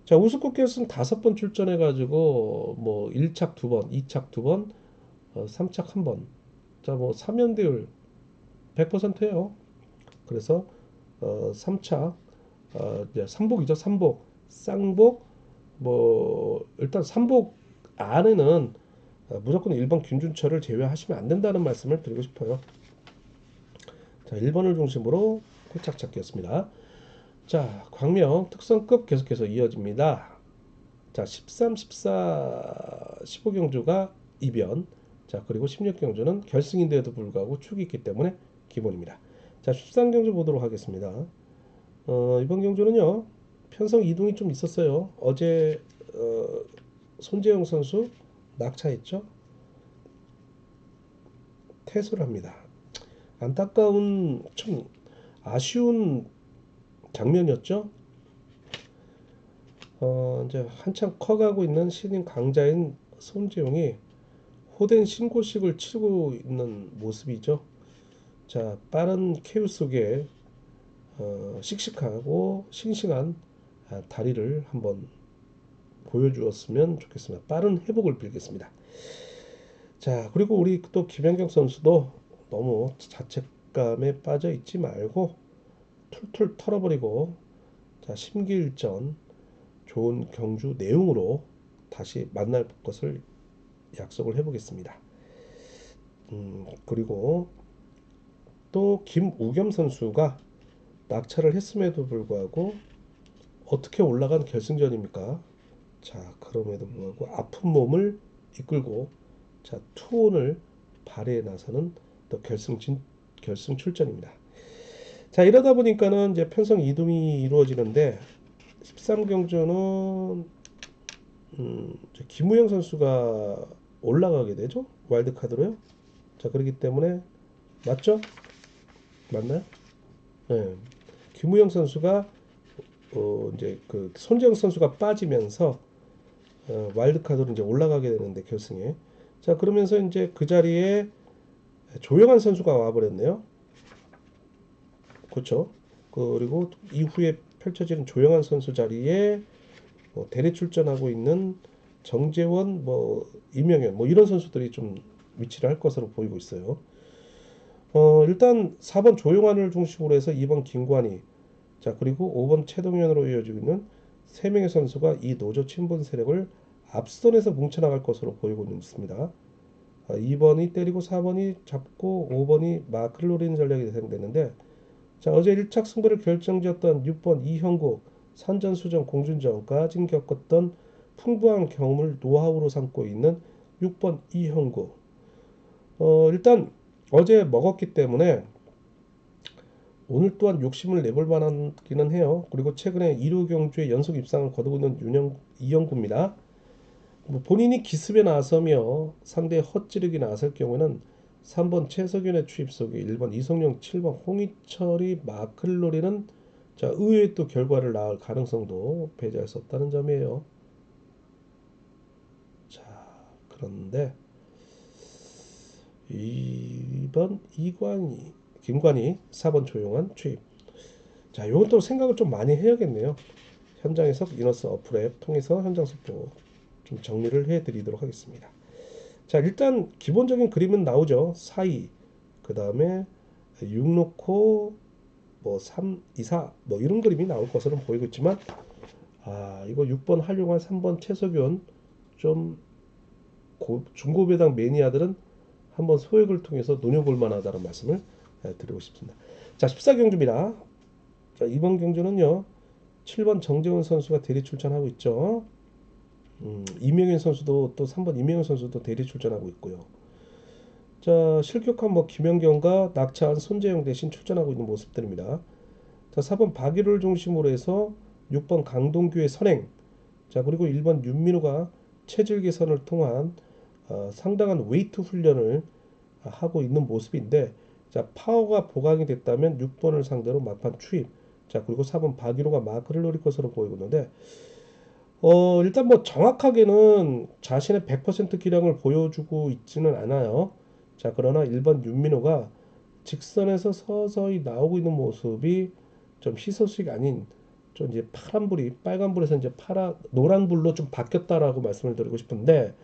자, 우승국 결승 5번 출전해 가지고 뭐 1착 2번, 2착 2번, 3착 1번. 자, 뭐 3연대율 100%예요. 그래서 3차 이제 삼복이죠. 삼복, 쌍복 뭐 일단 삼복 안에는 무조건 1번 김준철을 제외하시면 안 된다는 말씀을 드리고 싶어요. 자, 1번을 중심으로 홀짝 찾기였습니다. 자, 광명 특성급 계속해서 이어집니다. 자, 13, 14, 15경주가 이변. 자, 그리고 16경주는 결승인데도 불구하고 축이 있기 때문에 기본입니다. 자, 13경주 보도록 하겠습니다. 이번 경주는요, 편성 이동이 좀 있었어요. 어제 손재영 선수 낙차했죠. 퇴소를 합니다. 안타까운 좀 아쉬운 장면이었죠. 이제 한참 커가고 있는 신인 강자인 손재용이 호된 신고식을 치르고 있는 모습이죠. 자, 빠른 케유 속에 씩씩하고 싱싱한 다리를 한번 보여주었으면 좋겠습니다. 빠른 회복을 빌겠습니다. 자, 그리고 우리 또 김연경 선수도 너무 자책감에 빠져 있지 말고 툴툴 털어버리고 자, 심기일전 좋은 경주 내용으로 다시 만날 것을 약속을 해보겠습니다. 그리고 또 김우겸 선수가 낙차를 했음에도 불구하고 어떻게 올라간 결승전입니까? 자, 그럼에도 불구하고 아픈 몸을 이끌고 자, 투혼을 발휘해 나서는 또 결승 출전입니다. 자, 이러다 보니까는 이제 편성 이동이 이루어지는데 13경주는 김우영 선수가 올라가게 되죠. 와일드카드로요. 자, 그렇기 때문에 맞죠? 맞나요? 네. 김우영 선수가 이제 그 손재영 선수가 빠지면서 와일드카드로 이제 올라가게 되는데 결승에 자, 그러면서 이제 그 자리에 조영환 선수가 와버렸네요. 그렇죠. 그리고 이후에 펼쳐지는 조영환 선수 자리에 대리 출전하고 있는 정재원, 뭐 이명현, 뭐 이런 선수들이 좀 위치를 할 것으로 보이고 있어요. 일단 4번 조용환을 중심으로 해서 2번 김관희, 자, 그리고 5번 최동현으로 이어지고 있는 3명의 선수가 이 노조 친분 세력을 앞선에서 뭉쳐나갈 것으로 보이고 있습니다. 2번이 때리고 4번이 잡고 5번이 마크를 노리는 전략이 예상되는데 자, 어제 1착 승부를 결정지었던 6번 이형국 산전수전 공준전까지 겪었던 풍부한 경험을 노하우로 삼고 있는 6번 이형국 일단 어제 먹었기 때문에 오늘 또한 욕심을 내볼 만하기는 해요. 그리고 최근에 1호 경주에 연속 입상을 거두고 있는 이영구입니다. 뭐 본인이 기습에 나서며 상대의 헛찌르기 나설 경우에는 3번 최석윤의 추입 속에 1번 이성용, 7번 홍희철이 마크를 노리는 자, 의외의 또 결과를 낳을 가능성도 배제할 수 없다는 점이에요. 자, 그런데 2번 이관희, 김관희, 4번 조용한 추입. 자, 요건 또 생각을 좀 많이 해야겠네요. 현장에서 이너스 어플 앱 통해서 현장 속도 좀 정리를 해드리도록 하겠습니다. 자, 일단 기본적인 그림은 나오죠. 4, 2, 그 다음에 6 놓고 뭐 3, 2, 4, 뭐 이런 그림이 나올 것으로 보이고 있지만, 이거 6번 한용환, 3번 최석윤, 좀 중고배당 매니아들은 한번 소액을 통해서 눈여볼 만하다는 말씀을 드리고 싶습니다. 자, 14경주입니다. 자, 이번 경주는요, 7번 정재훈 선수가 대리 출전하고 있죠. 이명현 선수도 또 3번 이명현 선수도 대리 출전하고 있고요. 자, 실격한 뭐 김연경과 낙차한 손재영 대신 출전하고 있는 모습들입니다. 자, 4번 박일호를 중심으로 해서 6번 강동규의 선행. 자, 그리고 1번 윤민호가 체질 개선을 통한 상당한 웨이트 훈련을 하고 있는 모습인데, 자, 파워가 보강이 됐다면 6번을 상대로 막판 추입. 자, 그리고 4번 박일호가 마크를 노릴 것으로 보이고 있는데, 일단 뭐 정확하게는 자신의 100% 기량을 보여주고 있지는 않아요. 자, 그러나 1번 윤민호가 직선에서 서서히 나오고 있는 모습이 좀 희소식이 아닌, 좀 이제 파란불이 빨간불에서 이제 노란불로 좀 바뀌었다라고 말씀을 드리고 싶은데,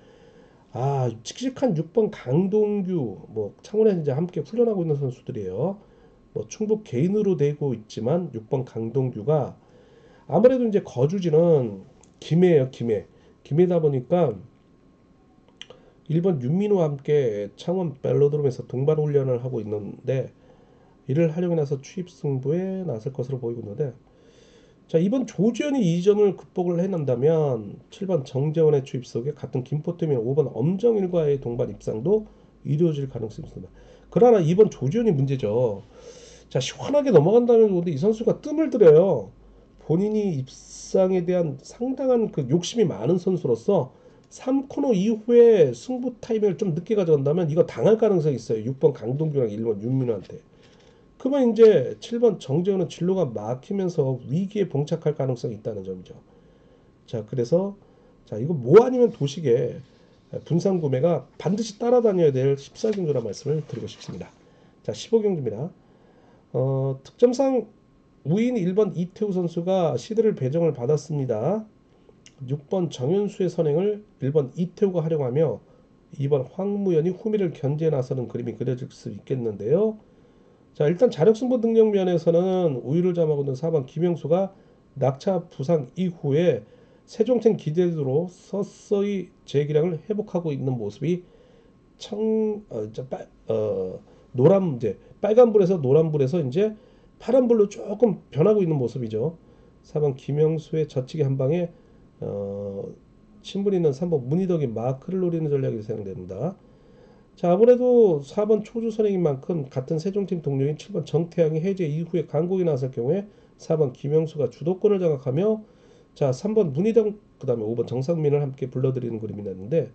칙칙한 6번 강동규, 뭐 창원에서 이제 함께 훈련하고 있는 선수들이에요. 뭐 충북 개인으로 되고 있지만 6번 강동규가 아무래도 이제 거주지는 김해예요, 김해. 김해다 보니까 1번 윤민호와 함께 창원 벨로드롬에서 동반 훈련을 하고 있는데, 이를 활용해 나서 추입 승부에 나설 것으로 보이고 있는데, 자, 이번 조지현이 이 점을 극복을 해낸다면 7번 정재원의 추입 속에 같은 김포팀인 5번 엄정일과의 동반 입상도 이루어질 가능성이 있습니다. 그러나 이번 조지현이 문제죠. 자, 시원하게 넘어간다면 좋은데 이 선수가 뜸을 들여요. 본인이 입상에 대한 상당한 그 욕심이 많은 선수로서 3코너 이후에 승부 타이밍을 좀 늦게 가져간다면 이거 당할 가능성이 있어요. 6번 강동규랑 1번 윤민호한테. 그러면 이제 7번 정재훈은 진로가 막히면서 위기에 봉착할 가능성이 있다는 점이죠. 자, 그래서 자, 이거 뭐 아니면 도식에 분산 구매가 반드시 따라다녀야 될 14경주라 말씀을 드리고 싶습니다. 자, 15경주입니다. 득점상 우인 1번 이태우 선수가 시드를 배정을 받았습니다. 6번 정현수의 선행을 1번 이태우가 활용하며 2번 황무연이 후미를 견제해 나서는 그림이 그려질 수 있겠는데요. 자, 일단 자력승부 능력 면에서는 우위를 점하고 있는 4번 김영수가 낙차 부상 이후에 세종생 기대도로 서서히 재기량을 회복하고 있는 모습이 노란 이제 빨간불에서 노란불에서 이제 파란불로 조금 변하고 있는 모습이죠. 4번 김영수의 젖히기 한 방에 신분 있는 3번 문희덕이 마크를 노리는 전략이 사용됩니다. 자, 아무래도 4번 초주 선행인 만큼 같은 세종팀 동료인 7번 정태양이 해제 이후에 강공이 나설 경우에 4번 김영수가 주도권을 장악하며, 자, 3번 문희덕 그다음에 5번 정상민을 함께 불러들이는 그림이 났는데,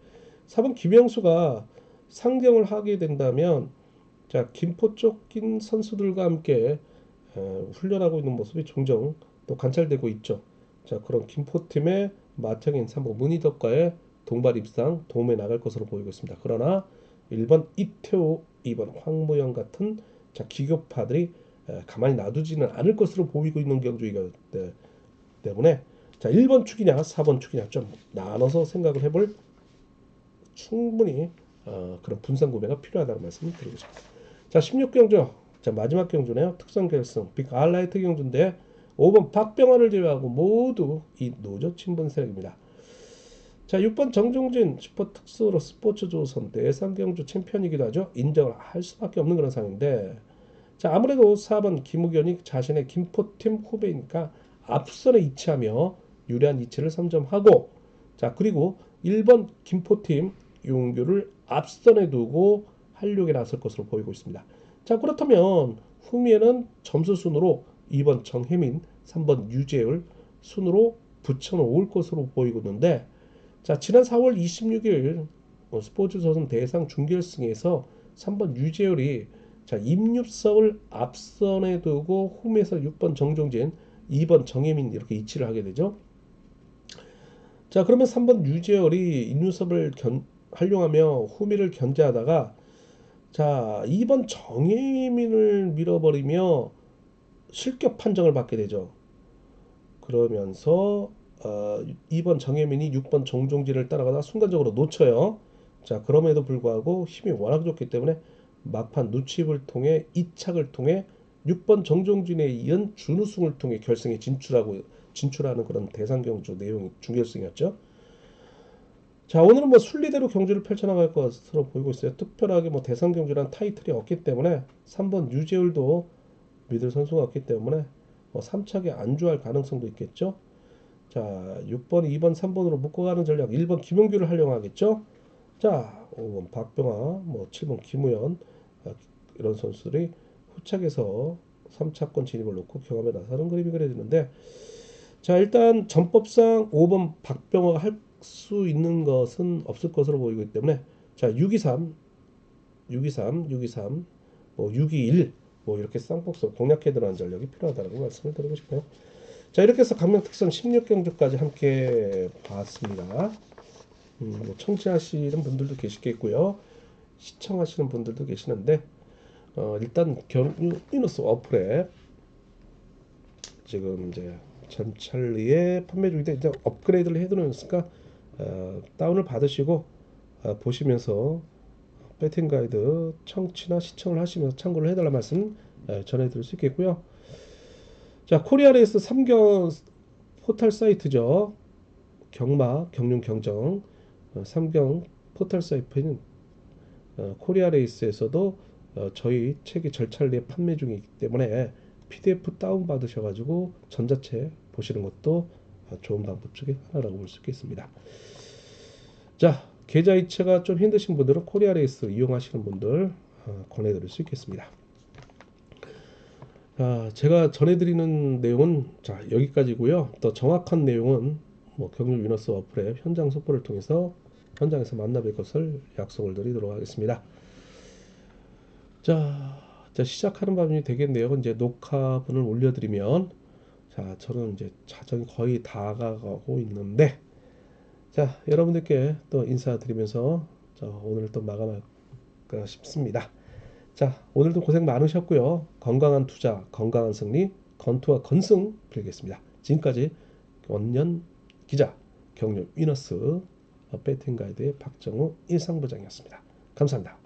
4번 김영수가 상경을 하게 된다면, 자, 김포 쪽인 선수들과 함께 훈련하고 있는 모습이 종종 또 관찰되고 있죠. 자, 그런 김포팀의 맏형인 3번 문희덕과의 동반 입상 도움에 나갈 것으로 보이고 있습니다. 그러나 1번 이태호, 2번 황무영 같은 자, 기교파들이 가만히 놔두지는 않을 것으로 보이고 있는 경주이기 때문에, 자, 1번 축이냐 4번 축이냐 좀 나눠서 생각을 해볼 충분히 그런 분산 구매가 필요하다는 말씀을 드리고 싶습니다. 자, 16경주, 자, 마지막 경주네요. 특선 결승 빅 알라이트 경주인데 5번 박병환을 제외하고 모두 이 노조 친분 세력입니다. 자, 6번 정종진 슈퍼 특수로 스포츠 조선 대상경주 챔피언이기도 하죠. 인정을 할 수밖에 없는 그런 상황인데, 자, 아무래도 4번 김우견이 자신의 김포팀 후배이니까 앞선에 위치하며 유리한 위치를 선점하고, 자, 그리고 1번 김포팀 윤규를 앞선에 두고 활용에 나설 것으로 보이고 있습니다. 자, 그렇다면 후미에는 점수 순으로 2번 정혜민, 3번 유재율 순으로 붙여놓을 것으로 보이고 있는데, 자, 지난 4월 26일 스포츠조선 대상 준결승에서 3번 유재율이 자, 임육석을 앞선에 두고 홈에서 6번 정종진, 2번 정혜민 이렇게 이치를 하게 되죠. 자, 그러면 3번 유재열이 임유섭을 활용하며 후미를 견제하다가 자, 2번 정혜민을 밀어버리며 실격 판정을 받게 되죠. 그러면서 2번 정혜민이 6번 정종진을 따라가다 순간적으로 놓쳐요. 자, 그럼에도 불구하고 힘이 워낙 좋기 때문에 막판 누칩을 통해 이착을 통해 6번 정종진에 이은 준우승을 통해 결승에 진출하는 그런 대상경주 내용이 준결승이었죠. 자, 오늘은 뭐 순리대로 경주를 펼쳐나갈 것으로 보이고 있어요. 특별하게 뭐 대상경주란 타이틀이 없기 때문에 3번 유재울도 믿을 선수가 없기 때문에 뭐 3차게 안주할 가능성도 있겠죠. 자, 6번, 2번, 3번으로 묶어가는 전략. 1번 김용규를 활용하겠죠. 자, 5번 박병아, 뭐 7번 김우현 이런 선수들이 후착에서 3차권 진입을 놓고 경험에 나서는 그림이 그려지는데, 자, 일단 전법상 5번 박병아가 할 수 있는 것은 없을 것으로 보이기 때문에 자, 623, 623, 623, 뭐 621, 뭐 이렇게 쌍복수 공략해 들어가는 전략이 필요하다고 말씀을 드리고 싶어요. 자, 이렇게 해서 강명특선 16경주까지 함께 봤습니다. 뭐 청취하시는 분들도 계시겠고요. 시청하시는 분들도 계시는데 일단 경유 이너스 어플에 지금 이제 전찰리에 판매 중인데 이제 업그레이드를 해두니까 다운을 받으시고 보시면서 배팅 가이드 청취나 시청을 하시면서 참고를 해달라 말씀 전해드릴 수 있겠고요. 자, 코리아레이스 3경 포털 사이트죠. 경륜 경정 3경 포털 사이트는 코리아레이스에서도 저희 책이 절찬리에 판매 중이기 때문에 PDF 다운 받으셔가지고 전자책 보시는 것도 좋은 방법 중에 하나라고 볼 수 있겠습니다. 자, 계좌 이체가 좀 힘드신 분들은 코리아레이스 이용하시는 분들 권해드릴 수 있겠습니다. 제가 전해드리는 내용은 자, 여기까지고요. 더 정확한 내용은 뭐 경륜 위너스 어플의 현장 속보를 통해서 현장에서 만나뵐 것을 약속을 드리도록 하겠습니다. 자, 시작하는 밤이 되겠네요. 이제 녹화분을 올려드리면 자, 저는 이제 자정이 거의 다가가고 있는데 자, 여러분들께 또 인사드리면서 자, 오늘 또 마감할까 싶습니다. 자, 오늘도 고생 많으셨고요. 건강한 투자, 건강한 승리, 건투와 건승 빌겠습니다. 지금까지 원년 기자, 경륜 위너스 배팅 가이드의 박정우 일상부장이었습니다. 감사합니다.